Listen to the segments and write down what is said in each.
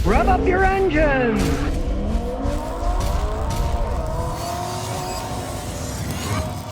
Rev up your engines!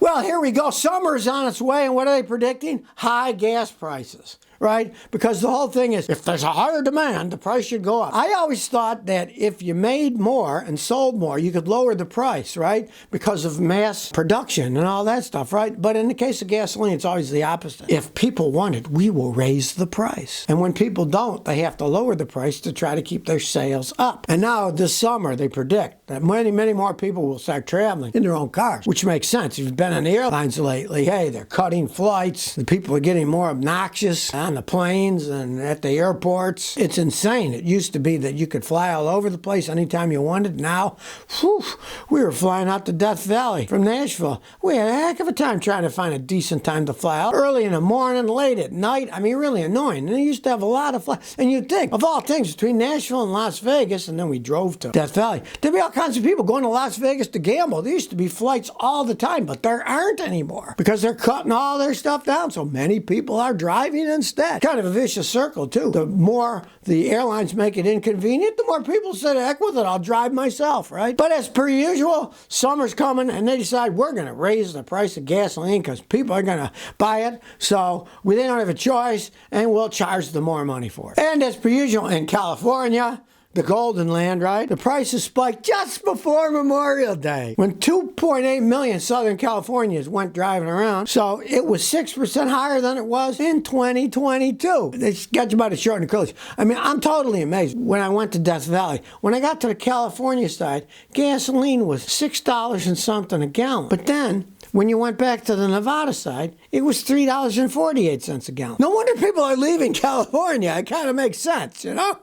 Well, here we go. Summer's on its way, and what are they predicting? High gas prices, right? Because the whole thing is, if there's a higher demand, the price should go up. I always thought that if you made more and sold more, you could lower the price, right? Because of mass production and all that stuff, right? But in the case of gasoline, it's always the opposite. If people want it, we will raise the price. And when people don't, they have to lower the price to try to keep their sales up. And now this summer, they predict that many, many more people will start traveling in their own cars, which makes sense. If you've been on the airlines lately, hey, they're cutting flights. The people are getting more obnoxious on the planes and at the airports. It's insane. It used to be that you could fly all over the place anytime you wanted. Now, whew, we were flying out to Death Valley from Nashville. We had a heck of a time trying to find a decent time to fly out. Early in the morning, late at night. I mean, really annoying. And they used to have a lot of flights. And you'd think, of all things, between Nashville and Las Vegas, and then we drove to Death Valley, there'd be all kinds of people going to Las Vegas to gamble. There used to be flights all the time, but there aren't anymore because they're cutting all their stuff down. So many people are driving instead. Kind of a vicious circle, too. The more the airlines make it inconvenient, the more people say, heck with it, I'll drive myself, right? But as per usual, summer's coming and they decide we're going to raise the price of gasoline because people are going to buy it. So they don't have a choice and we'll charge them more money for it. And as per usual in California, the Golden Land, right? The prices spiked just before Memorial Day when 2.8 million Southern Californians went driving around. So it was 6% higher than it was in 2022. They got you by the short and curly. I mean, I'm totally amazed when I went to Death Valley. When I got to the California side, gasoline was $6 and something a gallon. But then, when you went back to the Nevada side, it was $3.48 a gallon. No wonder people are leaving California. It kind of makes sense, you know?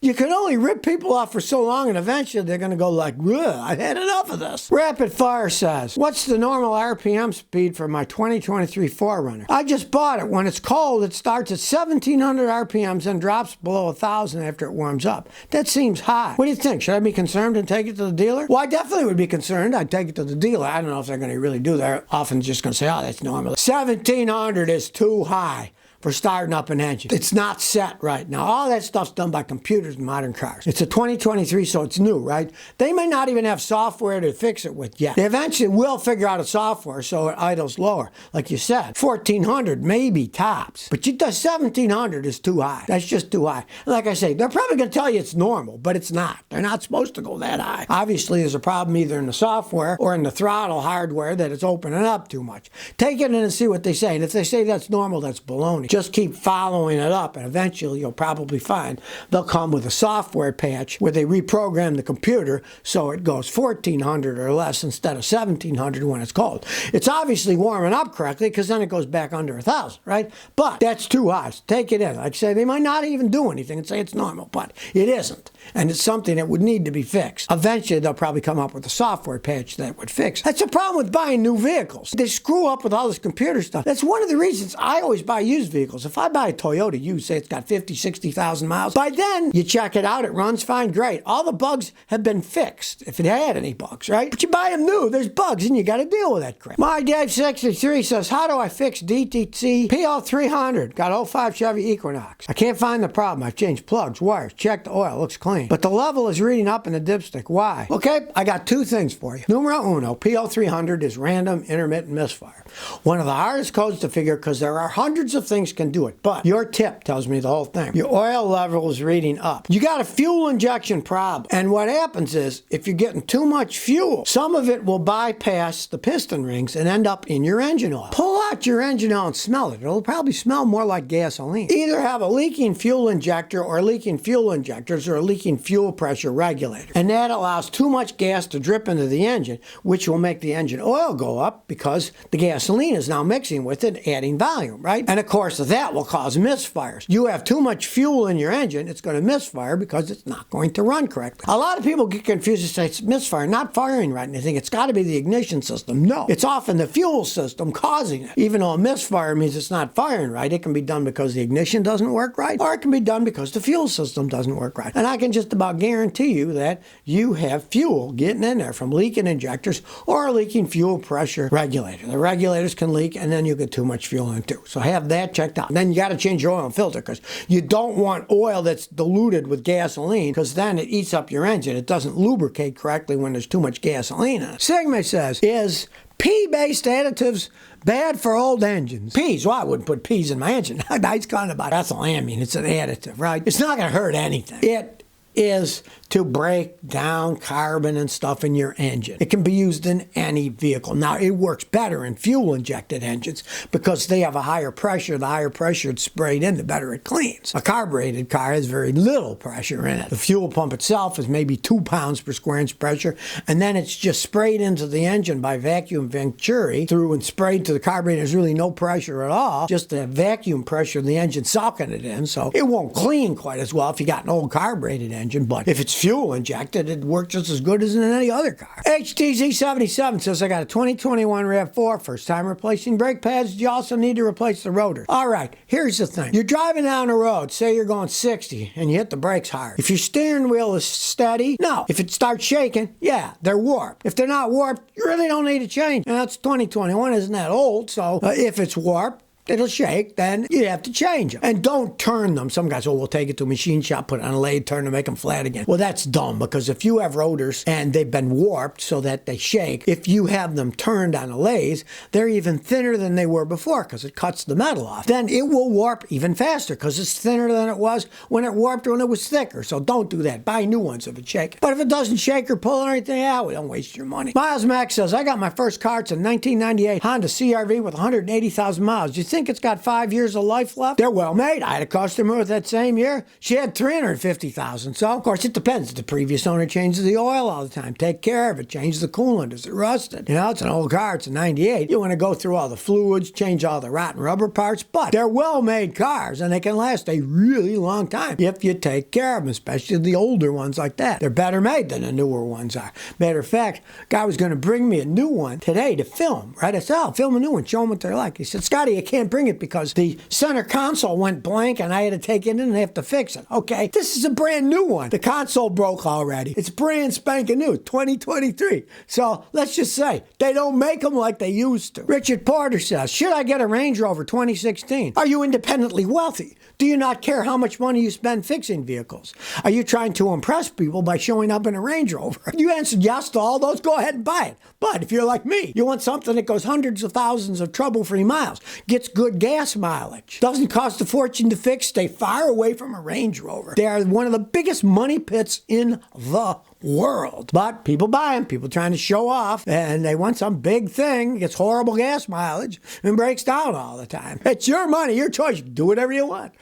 You can only rip people off for so long, and eventually they're going to go like, I've had enough of this. Rapid Fire says, what's the normal RPM speed for my 2023 4Runner? I just bought it. When it's cold, it starts at 1,700 RPMs and drops below 1,000 after it warms up. That seems high. What do you think? Should I be concerned and take it to the dealer? Well, I definitely would be concerned. I'd take it to the dealer. I don't know if they're going to really do that. They're often just going to say, oh, that's normal. 1,700 is too high for starting up an engine. It's not set right now. All that stuff's done by computers in modern cars. It's a 2023, so it's new, right? They may not even have software to fix it with yet. They eventually will figure out a software so it idles lower. Like you said, 1,400 maybe tops. But 1,700 is too high. That's just too high. Like I say, they're probably going to tell you it's normal, but it's not. They're not supposed to go that high. Obviously, there's a problem either in the software or in the throttle hardware that it's opening up too much. Take it in and see what they say. And if they say that's normal, that's baloney. Just keep following it up, and eventually you'll probably find they'll come with a software patch where they reprogram the computer so it goes 1,400 or less instead of 1,700 when it's cold. It's obviously warming up correctly because then it goes back under 1,000, right? But that's too high. So take it in. Like I say, they might not even do anything and say it's normal, but it isn't. And it's something that would need to be fixed. Eventually, they'll probably come up with a software patch that would fix it. That's the problem with buying new vehicles. They screw up with all this computer stuff. That's one of the reasons I always buy used vehicles. If I buy a Toyota used, say it's got 50, 60,000 miles, by then you check it out, it runs fine, great. All the bugs have been fixed, if it had any bugs, right? But you buy them new, there's bugs, and you got to deal with that crap. My Dave 63 says, how do I fix DTC PL300? Got 05 Chevy Equinox. I can't find the problem. I've changed plugs, wires, checked the oil, looks clean. But the level is reading up in the dipstick. Why? Okay, I got two things for you. Numero uno, PL300 is random intermittent misfire. One of the hardest codes to figure because there are hundreds of things can do it, but your tip tells me the whole thing. Your oil level is reading up. You got a fuel injection problem, and what happens is if you're getting too much fuel, some of it will bypass the piston rings and end up in your engine oil. Pull out your engine oil and smell it. It'll probably smell more like gasoline. Either have a leaking fuel injector or leaking fuel injectors or a leaking fuel pressure regulator, and that allows too much gas to drip into the engine, which will make the engine oil go up because the gasoline is now mixing with it, adding volume, right? And of course that will cause misfires. You have too much fuel in your engine, it's going to misfire because it's not going to run correctly. A lot of people get confused and say it's misfire, not firing right, and they think it's got to be the ignition system. No, it's often the fuel system causing it. Even though a misfire means it's not firing right, it can be done because the ignition doesn't work right, or it can be done because the fuel system doesn't work right. And I can just about guarantee you that you have fuel getting in there from leaking injectors or a leaking fuel pressure regulator. The regulators can leak and then you get too much fuel in too. So have that checked checked out. Then you got to change your oil and filter because you don't want oil that's diluted with gasoline because then it eats up your engine. It doesn't lubricate correctly when there's too much gasoline in it. Sigma says, is pea-based additives bad for old engines? Peas? Well, I wouldn't put peas in my engine. It's kind of about ethylamine. It's an additive, right? It's not going to hurt anything. It is to break down carbon and stuff in your engine. It can be used in any vehicle. Now, it works better in fuel-injected engines because they have a higher pressure. The higher pressure it's sprayed in, the better it cleans. A carbureted car has very little pressure in it. The fuel pump itself is maybe 2 pounds per square inch pressure, and then it's just sprayed into the engine by vacuum venturi through and sprayed to the carburetor. There's really no pressure at all, just the vacuum pressure of the engine sucking it in, so it won't clean quite as well if you got an old carbureted engine, but if it's fuel injected, it works just as good as in any other car. HTZ77 says, I got a 2021 RAV4, first time replacing brake pads. You also need to replace the rotor. All right, here's the thing. You're driving down the road, say you're going 60, and you hit the brakes hard. If your steering wheel is steady, no. If it starts shaking, yeah, they're warped. If they're not warped, you really don't need to change. Now, it's 2021, isn't that old? So if it's warped, it'll shake, then you have to change them. And don't turn them. Some guys, we'll take it to a machine shop, put it on a lathe, turn them, make them flat again. Well, that's dumb because if you have rotors and they've been warped so that they shake, if you have them turned on a lathe, they're even thinner than they were before because it cuts the metal off. Then it will warp even faster because it's thinner than it was when it warped or when it was thicker. So don't do that. Buy new ones if it's shaking. But if it doesn't shake or pull or anything out, don't waste your money. Miles Max says, I got my first car. It's a 1998 Honda CR-V with 180,000 miles. Do you think it's got 5 years of life left? They're well made. I had a customer with that same year. She had 350,000. So, of course, it depends. The previous owner changes the oil all the time. Take care of it. Change the coolant. Is it rusted? You know, it's an old car. It's a 98. You want to go through all the fluids, change all the rotten rubber parts, but they're well-made cars, and they can last a really long time if you take care of them, especially the older ones like that. They're better made than the newer ones are. Matter of fact, a guy was going to bring me a new one today to film, right? I said, I'll film a new one, show them what they're like. He said, Scotty, I can't bring it because the center console went blank and I had to take it in and have to fix it. Okay, this is a brand new one. The console broke already. It's brand spanking new, 2023. So let's just say they don't make them like they used to. Richard Porter says, should I get a Range Rover 2016? Are you independently wealthy? Do you not care how much money you spend fixing vehicles? Are you trying to impress people by showing up in a Range Rover? If you answered yes to all those, go ahead and buy it. But if you're like me, you want something that goes hundreds of thousands of trouble-free miles, gets good gas mileage, doesn't cost a fortune to fix, stay far away from a Range Rover. They are one of the biggest money pits in the world. But people buy them, people trying to show off, and they want some big thing, gets horrible gas mileage, and breaks down all the time. It's your money, your choice. Do whatever you want.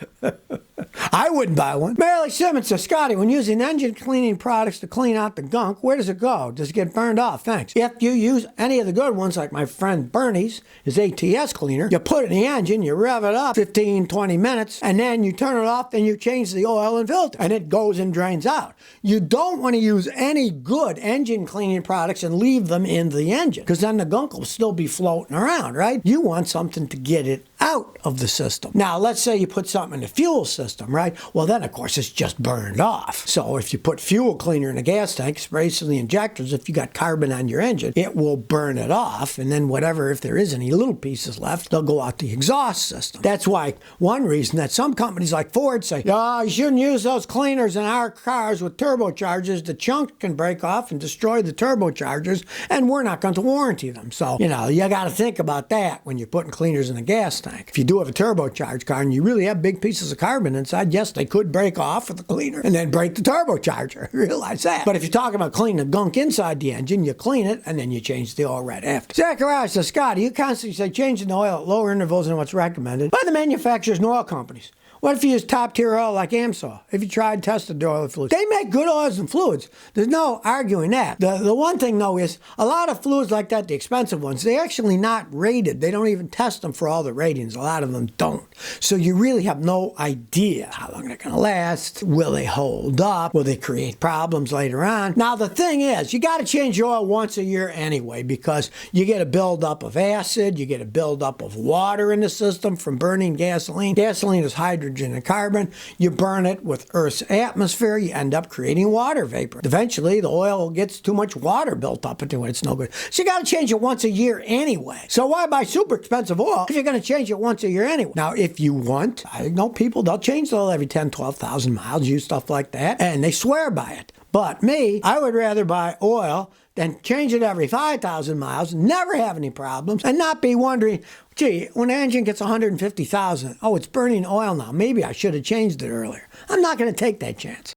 I wouldn't buy one. Marilyn Simmons says, Scotty, when using engine cleaning products to clean out the gunk, where does it go? Does it get burned off? Thanks. If you use any of the good ones, like my friend Bernie's, his ATS cleaner, you put it in the engine, you rev it up 15, 20 minutes, and then you turn it off, then you change the oil and filter, and it goes and drains out. You don't want to use any good engine cleaning products and leave them in the engine, because then the gunk will still be floating around, right? You want something to get it out of the system. Now, let's say you put something in the fuel system, right? Well, then, of course, it's just burned off. So if you put fuel cleaner in a gas tank, sprays to the injectors, if you got carbon on your engine, it will burn it off. And then whatever, if there is any little pieces left, they'll go out the exhaust system. That's why one reason that some companies like Ford say, oh, you shouldn't use those cleaners in our cars with turbochargers. The chunk can break off and destroy the turbochargers, and we're not going to warranty them. So, you know, you got to think about that when you're putting cleaners in a gas tank. If you do have a turbocharged car and you really have big pieces of carbon inside, yes, they could break off with the cleaner and then break the turbocharger. Realize that. But if you're talking about cleaning the gunk inside the engine, you clean it and then you change the oil right after. Zachariah says, Scotty, you constantly say changing the oil at lower intervals than what's recommended by the manufacturers and oil companies. What if you use top-tier oil like AMSOIL? If you tried and tested the oil and fluids? They make good oils and fluids. There's no arguing that. The one thing, though, is a lot of fluids like that, the expensive ones, they're actually not rated. They don't even test them for all the ratings. A lot of them don't. So you really have no idea how long they're going to last. Will they hold up? Will they create problems later on? Now, the thing is, you got to change your oil once a year anyway, because you get a buildup of acid, you get a buildup of water in the system from burning gasoline. Gasoline is hydrogen hydrogen and carbon. You burn it with Earth's atmosphere, you end up creating water vapor. Eventually, the oil gets too much water built up into it. It's no good. So you got to change it once a year anyway. So why buy super expensive oil if you're going to change it once a year anyway? Now, if you want, I know people, they'll change the oil every 10, 12,000 miles, use stuff like that, and they swear by it. But me, I would rather buy oil than change it every 5,000 miles, never have any problems, and not be wondering, gee, when the engine gets 150,000, oh, it's burning oil now. Maybe I should have changed it earlier. I'm not going to take that chance.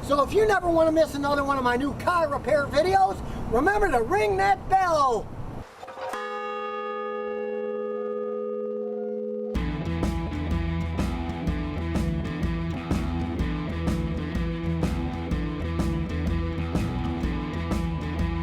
So if you never want to miss another one of my new car repair videos, remember to ring that bell.